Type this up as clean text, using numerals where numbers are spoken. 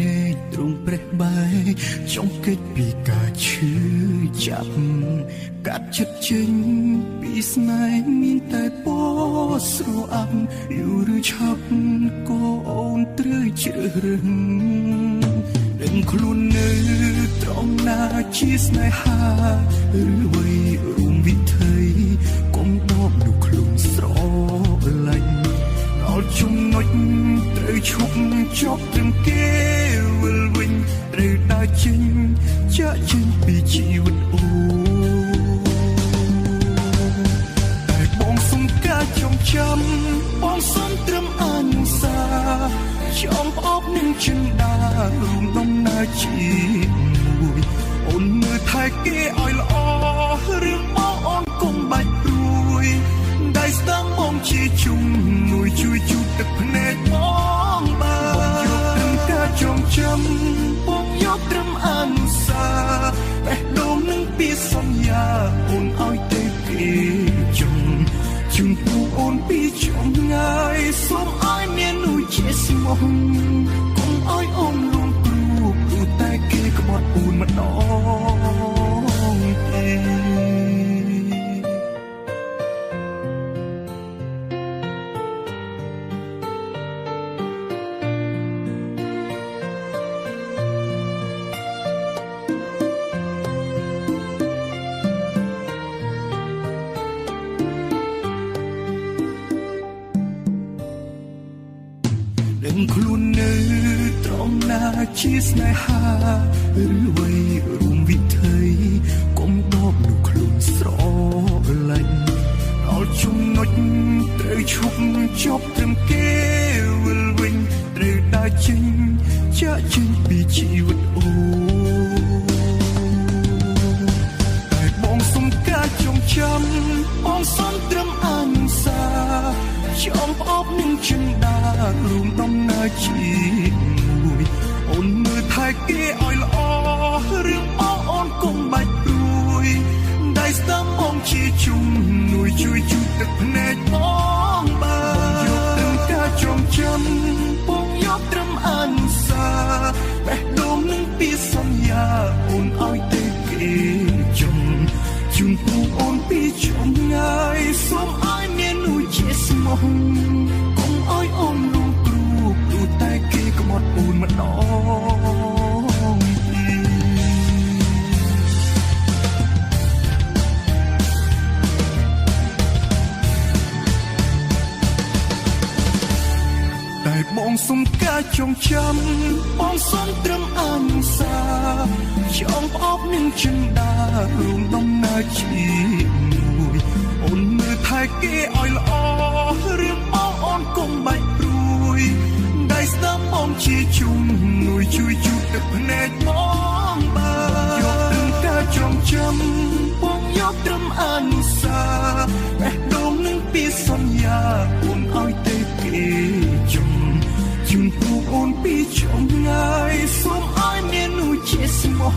ភ្នែកទ្រង់ព្រះបែកចង់កិច្ចពីការឈឺចាប់កាត់ចិត្តចេញពីស្នេហ៍មានតែពណ៌ស្រអាប់យូរឬឆាប់ក៏អូនត្រូវជ្រើសរើសដឹងខ្លួននៅត្រង់ណាជាស្នេហាឬអ្វីរួមវិថីកុំដបនោះខ្លួនស្រឡាញ់ដល់ចំណុចត្រូវឈប់ចប់ត្រឹមគេវិលវិញត្រូវដើរចេញចាក់ចេញពីជីវិតអូតែបងសុំការចងចាំបងសុំត្រឹមអនុសាចំអបនឹងចិនដារួមដំណើរជាមួយអូនមើលថែគេឲ្យល្អរឿងបងអូនកុំបាច់ព្រួយដៃស្ដាំបងជាជុំនួយជួយជូតទឹកភ្នែកបងបានបងយកត្រឹមការចងចាំបងយកត្រឹមអនុសាបេះដូងនឹងពីសន្យាអូនឲ្យទៅគេជុំជូនពូអូនពីចំងាយសូមឲ្យមាននួយជាស្មោះកុំឲ្យអូនលងគ្រូព្រោះតែគេក្បត់អូនម្ដងទេដឹងខ្លួននៅត្រង់ណាជាស្នេហាឬអ្វីរួមវិថីកុំដបនោះខ្លួនស្រឡាញ់ដល់ចំណុចត្រូវឈប់ចប់ត្រឹមគេវិលវិញត្រូវដើរចេញចាក់ចេញពីជីវិតអូតែបងសុំការចងចាំបងសុំត្រឹមអនុសាចំអបនឹងចិនដារួមដំណើរជាមួយអូនមើលថែគេឲ្យល្អរឿងបងអូនកុំបាច់ព្រួយដៃស្ដាំបងជាជុំនួយជួយជូតទឹកភ្នែកបងបានយកត្រឹមការចងចាំបងយកត្រឹមអនុសាបេះដូងនឹងពីសន្យាអូនឲ្យទៅគេជុំជូនពូអូនពីចំងាយសូមឲ្យមាននួយជាស្មោះកុំឲ្យអូនលងគ្រូព្រោះតែគេក្បត់អូនម្ដងតែបងសុំការចងចាំបងសុំត្រឹមអនុសាចំអបនឹងចិនដារួមដំណើរជាមួយអូនមើលថែគេឲ្យល្អរឿងបងអូនកុំបាច់ព្រួយដៃស្ដាំបងជាជុំនួយជួយជូតទឹកភ្នែកបងបានយកត្រឹមការចងចាំបងយកត្រឹមអនុសាបេះដូងនឹងពីសន្យាអូនឲ្យទៅគេជុំជូនពូអូនពីចំងាយសូមឲ្យមាននួយជាស្មោះ